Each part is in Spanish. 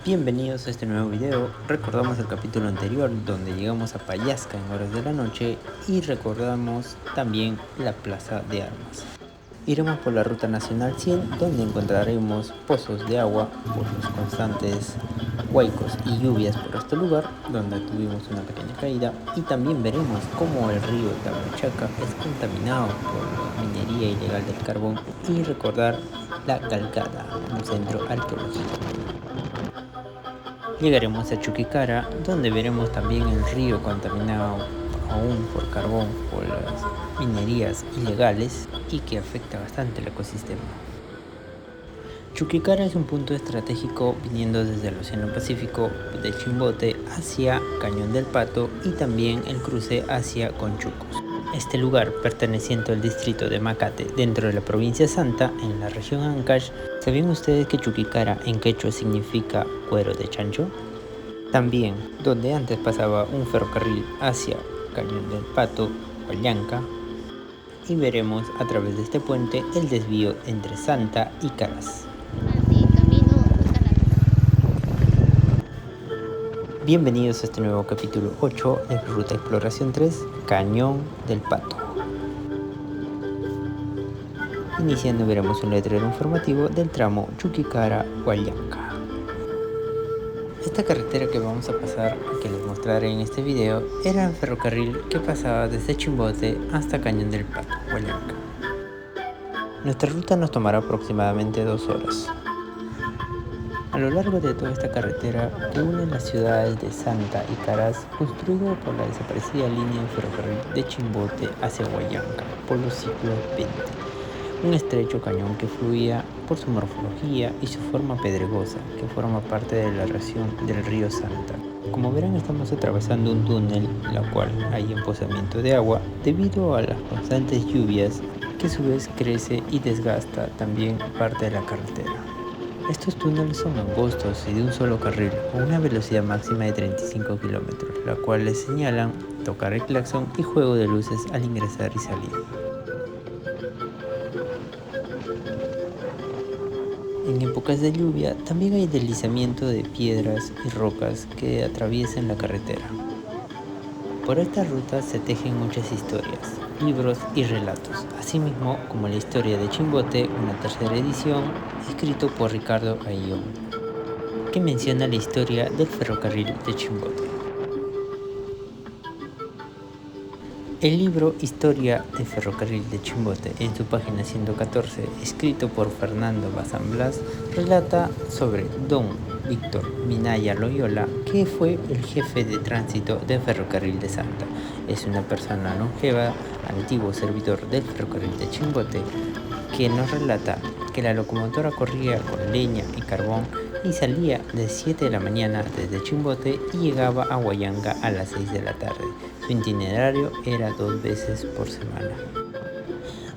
Bienvenidos a este nuevo video. Recordamos el capítulo anterior donde llegamos a Pallasca en horas de la noche y recordamos también la plaza de armas. Iremos por la ruta nacional 100 donde encontraremos pozos de agua por los constantes huaicos y lluvias por este lugar donde tuvimos una pequeña caída, y también veremos cómo el río Tamachaca es contaminado por la minería ilegal del carbón y recordar la Calcada, un centro arqueológico. Llegaremos a Chuquicara, donde veremos también el río contaminado aún por carbón, por las minerías ilegales y que afecta bastante el ecosistema. Chuquicara es un punto estratégico viniendo desde el Océano Pacífico de Chimbote hacia Cañón del Pato y también el cruce hacia Conchucos. Este lugar, perteneciente al distrito de Macate dentro de la provincia Santa, en la región Ancash. ¿Sabían ustedes que Chuquicara en quechua significa cuero de chancho? También, donde antes pasaba un ferrocarril hacia Cañón del Pato, Huallanca, y veremos a través de este puente el desvío entre Santa y Caras. Bienvenidos a este nuevo capítulo 8 de Ruta Exploración 3, Cañón del Pato. Iniciando veremos un letrero informativo del tramo Chuquicara-Huallanca. Esta carretera que vamos a pasar y que les mostraré en este video era el ferrocarril que pasaba desde Chimbote hasta Cañón del Pato, Huallanca. Nuestra ruta nos tomará aproximadamente 2 horas. A lo largo de toda esta carretera que une las ciudades de Santa y Caras, construido por la desaparecida línea de ferrocarril de Chimbote hacia Huallanca por los siglos XX. Un estrecho cañón que fluía por su morfología y su forma pedregosa, que forma parte de la región del río Santa. Como verán, estamos atravesando un túnel, la cual hay emposamiento de agua debido a las constantes lluvias, que a su vez crece y desgasta también parte de la carretera. Estos túneles son angostos y de un solo carril, con una velocidad máxima de 35 km, la cual les señalan tocar el claxon y juego de luces al ingresar y salir. En épocas de lluvia también hay deslizamiento de piedras y rocas que atraviesan la carretera. Por esta ruta se tejen muchas historias, libros y relatos, asimismo como la historia de Chimbote, una tercera edición, escrito por Ricardo Ayllón, que menciona la historia del ferrocarril de Chimbote. El libro Historia del Ferrocarril de Chimbote, en su página 114, escrito por Fernando Bazán Blas, relata sobre Don Víctor Minaya Loyola, que fue el jefe de tránsito del Ferrocarril de Santa. Es una persona longeva, antiguo servidor del Ferrocarril de Chimbote, que nos relata que la locomotora corría con leña y carbón y salía de 7 de la mañana desde Chimbote y llegaba a Huallanca a las 6 de la tarde. Su itinerario era 2 veces por semana.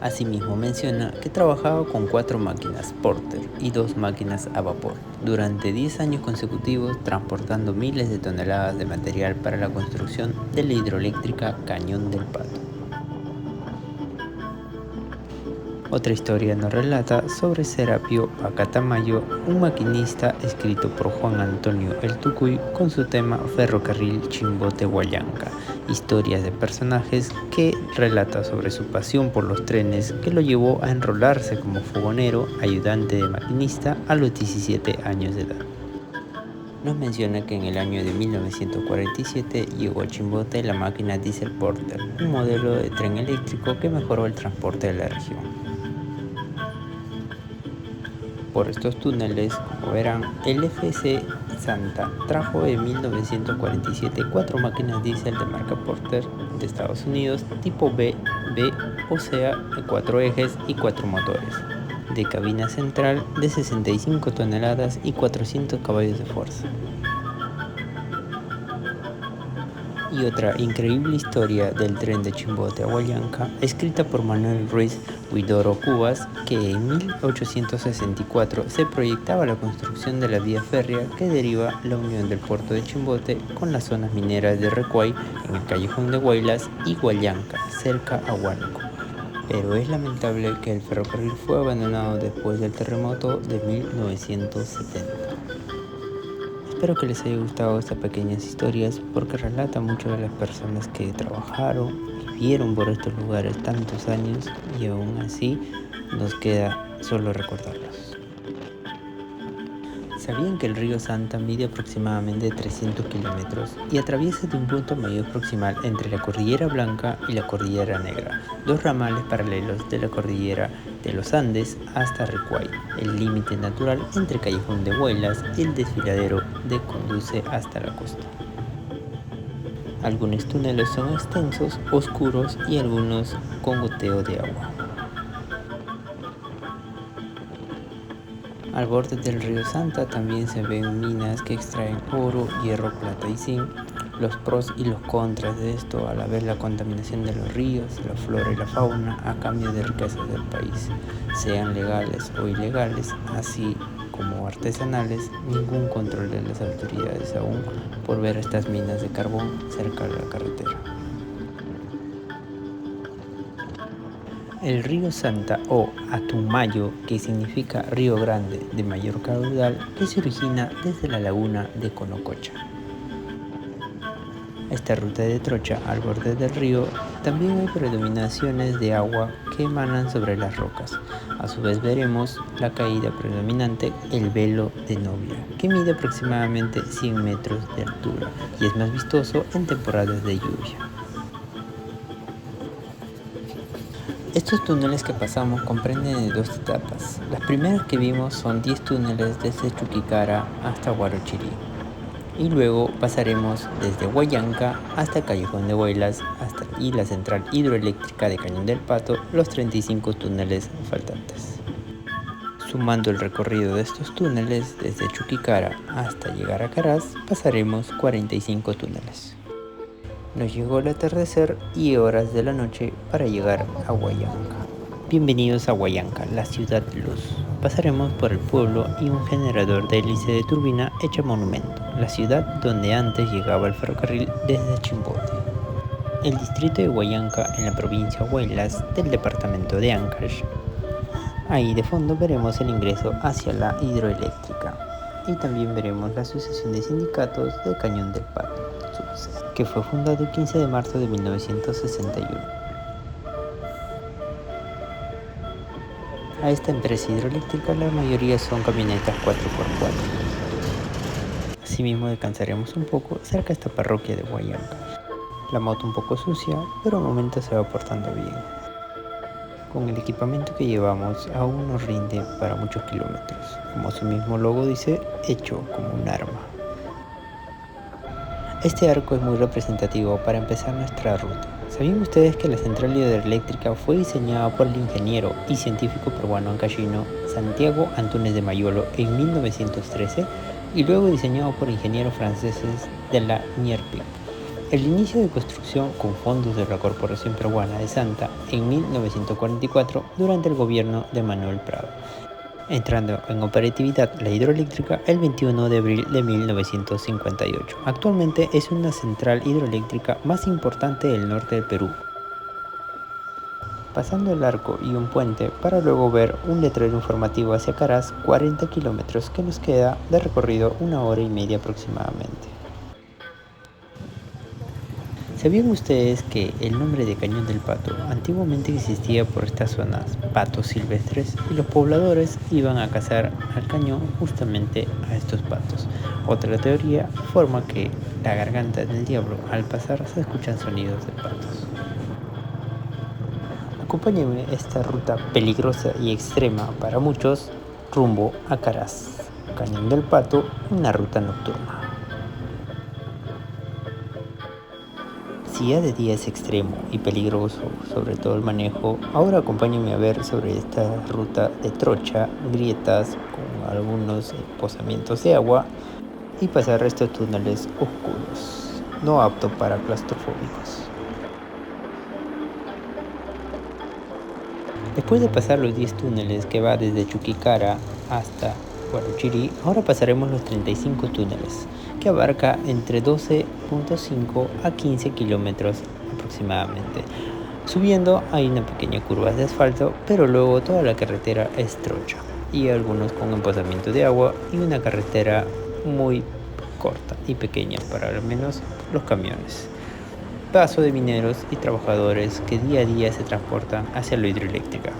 Asimismo menciona que trabajaba con 4 máquinas Porter y 2 máquinas a vapor durante 10 años consecutivos, transportando miles de toneladas de material para la construcción de la hidroeléctrica Cañón del Pato. Otra historia nos relata sobre Serapio Pacatamayo, un maquinista escrito por Juan Antonio El Tucuy con su tema Ferrocarril Chimbote-Huallanca, historias de personajes que relata sobre su pasión por los trenes que lo llevó a enrolarse como fogonero, ayudante de maquinista a los 17 años de edad. Nos menciona que en el año de 1947 llegó a Chimbote la máquina Diesel Porter, un modelo de tren eléctrico que mejoró el transporte de la región. Por estos túneles, como verán, el FC Santa trajo en 1947 4 máquinas diésel de marca Porter de Estados Unidos tipo B, o sea, de 4 ejes y 4 motores, de cabina central de 65 toneladas y 400 caballos de fuerza. Y otra increíble historia del tren de Chimbote a Huallanca, escrita por Manuel Ruiz Huidoro Cubas, que en 1864 se proyectaba la construcción de la vía férrea que deriva la unión del puerto de Chimbote con las zonas mineras de Recuay en el callejón de Huaylas y Huallanca, cerca a Huánuco. Pero es lamentable que el ferrocarril fue abandonado después del terremoto de 1970. Espero que les haya gustado estas pequeñas historias porque relatan mucho de las personas que trabajaron y vivieron por estos lugares tantos años y aún así nos queda solo recordarlos. ¿Sabían que el río Santa mide aproximadamente 300 kilómetros y atraviesa de un punto medio proximal entre la Cordillera Blanca y la Cordillera Negra, dos ramales paralelos de la Cordillera de los Andes hasta Recuay, el límite natural entre Callejón de Huaylas y el desfiladero que conduce hasta la costa? Algunos túneles son extensos, oscuros y algunos con goteo de agua. Al borde del río Santa también se ven minas que extraen oro, hierro, plata y zinc. Los pros y los contras de esto al haber la contaminación de los ríos, la flora y la fauna a cambio de riquezas del país, sean legales o ilegales, así como artesanales, ningún control de las autoridades aún por ver estas minas de carbón cerca de la carretera. El río Santa o Atumayo, que significa río grande de mayor caudal, que se origina desde la laguna de Conococha. Esta ruta de trocha al borde del río también hay predominaciones de agua que emanan sobre las rocas. A su vez veremos la caída predominante, el velo de novia, que mide aproximadamente 100 metros de altura y es más vistoso en temporadas de lluvia. Estos túneles que pasamos comprenden de dos etapas. Las primeras que vimos son 10 túneles desde Chuquicara hasta Huarochirí. Y luego pasaremos desde Huallanca hasta Callejón de Huaylas y la central hidroeléctrica de Cañón del Pato, los 35 túneles faltantes. Sumando el recorrido de estos túneles desde Chuquicara hasta llegar a Caraz, pasaremos 45 túneles. Nos llegó el atardecer y horas de la noche para llegar a Huallanca. Bienvenidos a Huallanca, la ciudad luz. Pasaremos por el pueblo y un generador de hélice de turbina hecho monumento, la ciudad donde antes llegaba el ferrocarril desde Chimbote. El distrito de Huallanca en la provincia Huaylas del departamento de Ancash. Ahí de fondo veremos el ingreso hacia la hidroeléctrica y también veremos la Asociación de Sindicatos de Cañón del Pato, que fue fundado el 15 de marzo de 1961. A esta empresa hidroeléctrica la mayoría son camionetas 4x4. Asimismo descansaremos un poco cerca de esta parroquia de Huallanca. La moto un poco sucia, pero al momento se va portando bien. Con el equipamiento que llevamos aún nos rinde para muchos kilómetros. Como su mismo logo dice, hecho como un arma. Este arco es muy representativo para empezar nuestra ruta. ¿Sabían ustedes que la central hidroeléctrica fue diseñada por el ingeniero y científico peruano ancashino Santiago Antúnez de Mayolo en 1913 y luego diseñado por ingenieros franceses de la NIERPIC? El inicio de construcción con fondos de la Corporación Peruana de Santa en 1944 durante el gobierno de Manuel Prado, entrando en operatividad la hidroeléctrica el 21 de abril de 1958. Actualmente es una central hidroeléctrica más importante del norte del Perú. Pasando el arco y un puente para luego ver un letrero informativo hacia Caraz, 40 kilómetros que nos queda de recorrido 1 hora y media aproximadamente. ¿Sabían ustedes que el nombre de Cañón del Pato antiguamente existía por estas zonas, patos silvestres, y los pobladores iban a cazar al cañón justamente a estos patos? Otra teoría forma que la garganta del diablo al pasar se escuchan sonidos de patos. Acompáñenme esta ruta peligrosa y extrema para muchos rumbo a Caraz, Cañón del Pato, una ruta nocturna. Si ya de día es extremo y peligroso, sobre todo el manejo, ahora acompáñenme a ver sobre esta ruta de trocha, grietas con algunos posamientos de agua y pasar estos túneles oscuros, no apto para claustrofóbicos. Después de pasar los 10 túneles que va desde Chuquicara hasta Huarochirí, ahora pasaremos los 35 túneles, que abarca entre 12.5 a 15 kilómetros aproximadamente. Subiendo hay una pequeña curva de asfalto, pero luego toda la carretera es trocha y algunos con emposamiento de agua y una carretera muy corta y pequeña para al menos los camiones. Paso de mineros y trabajadores que día a día se transportan hacia la hidroeléctrica.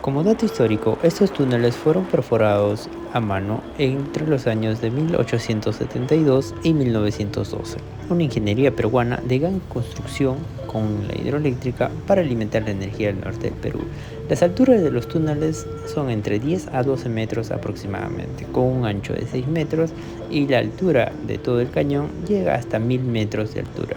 Como dato histórico, estos túneles fueron perforados a mano entre los años de 1872 y 1912. Una ingeniería peruana de gran construcción con la hidroeléctrica para alimentar la energía del norte del Perú. Las alturas de los túneles son entre 10 a 12 metros aproximadamente, con un ancho de 6 metros y la altura de todo el cañón llega hasta 1000 metros de altura.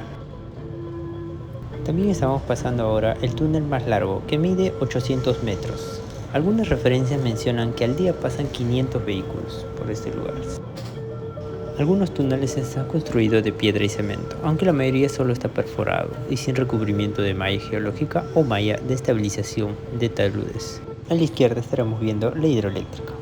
También estamos pasando ahora el túnel más largo, que mide 800 metros. Algunas referencias mencionan que al día pasan 500 vehículos por este lugar. Algunos túneles están construidos de piedra y cemento, aunque la mayoría solo está perforado y sin recubrimiento de malla geológica o malla de estabilización de taludes. A la izquierda estaremos viendo la hidroeléctrica.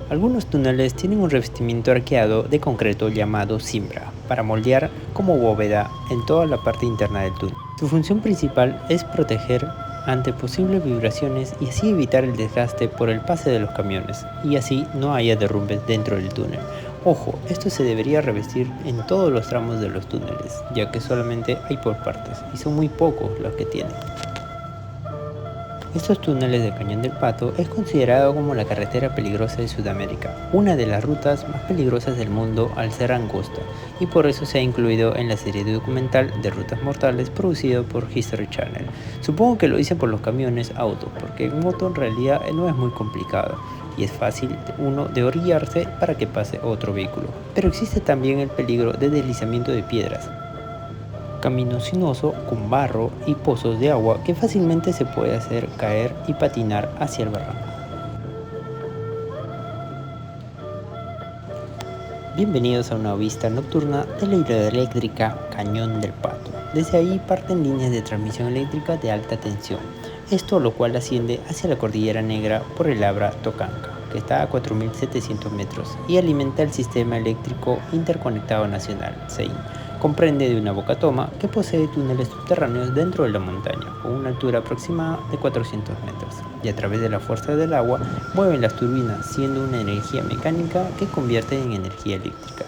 Algunos túneles tienen un revestimiento arqueado de concreto llamado cimbra, para moldear como bóveda en toda la parte interna del túnel. Su función principal es proteger ante posibles vibraciones y así evitar el desgaste por el pase de los camiones, y así no haya derrumbes dentro del túnel. Ojo, esto se debería revestir en todos los tramos de los túneles, ya que solamente hay por partes, y son muy pocos los que tienen. Estos túneles del Cañón del Pato es considerado como la carretera peligrosa de Sudamérica, una de las rutas más peligrosas del mundo al ser angosta, y por eso se ha incluido en la serie documental de Rutas Mortales producido por History Channel. Supongo que lo dicen por los camiones auto, porque en moto en realidad no es muy complicado y es fácil uno de orillarse para que pase otro vehículo. Pero existe también el peligro de deslizamiento de piedras, camino sinuoso con barro y pozos de agua que fácilmente se puede hacer caer y patinar hacia el barranco. Bienvenidos a una vista nocturna de la hidroeléctrica Cañón del Pato. Desde ahí parten líneas de transmisión eléctrica de alta tensión, esto lo cual asciende hacia la Cordillera Negra por el Abra Tocanca, que está a 4700 metros y alimenta el Sistema Eléctrico Interconectado Nacional, SEI. Comprende de una boca toma que posee túneles subterráneos dentro de la montaña, con una altura aproximada de 400 metros, y a través de la fuerza del agua mueven las turbinas, siendo una energía mecánica que convierte en energía eléctrica.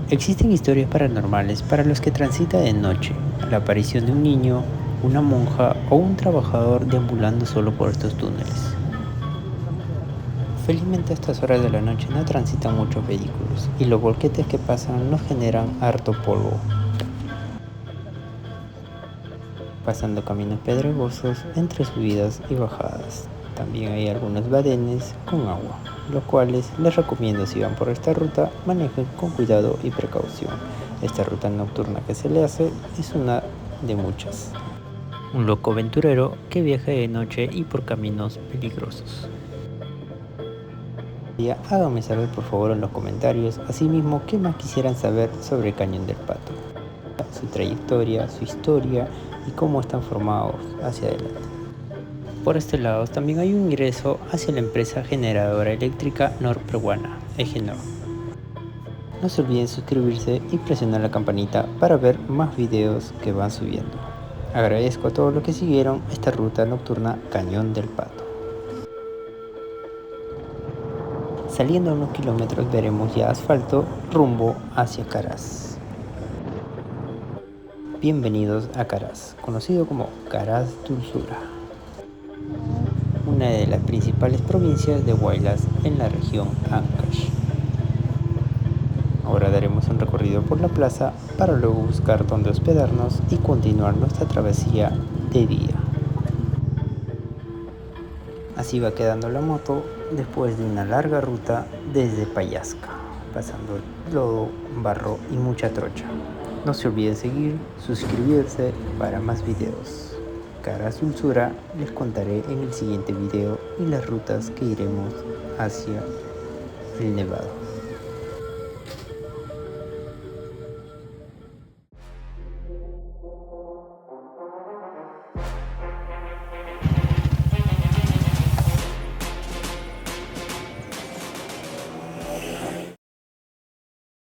Existen historias paranormales para los que transitan de noche, la aparición de un niño, una monja o un trabajador deambulando solo por estos túneles. Felizmente a estas horas de la noche no transitan muchos vehículos y los volquetes que pasan no generan harto polvo, pasando caminos pedregosos entre subidas y bajadas. También hay algunos badenes con agua, los cuales les recomiendo si van por esta ruta manejen con cuidado y precaución. Esta ruta nocturna que se le hace es una de muchas. Un loco aventurero que viaja de noche y por caminos peligrosos. Háganme saber por favor en los comentarios, asimismo qué más quisieran saber sobre el Cañón del Pato, su trayectoria, su historia y cómo están formados hacia adelante. Por este lado también hay un ingreso hacia la empresa generadora eléctrica norperuana, Egenor. No se olviden suscribirse y presionar la campanita para ver más videos que van subiendo. Agradezco a todos los que siguieron esta ruta nocturna Cañón del Pato. Saliendo a unos kilómetros veremos ya asfalto rumbo hacia Caraz. Bienvenidos a Caraz, conocido como Caraz Dulzura, una de las principales provincias de Huaylas en la región Ancash. Ahora daremos un recorrido por la plaza para luego buscar dónde hospedarnos y continuar nuestra travesía de día. Así va quedando la moto después de una larga ruta desde Payasca, pasando lodo, barro y mucha trocha. No se olviden seguir, suscribirse para más videos. Caraz Dulzura les contaré en el siguiente video y las rutas que iremos hacia el Nevado.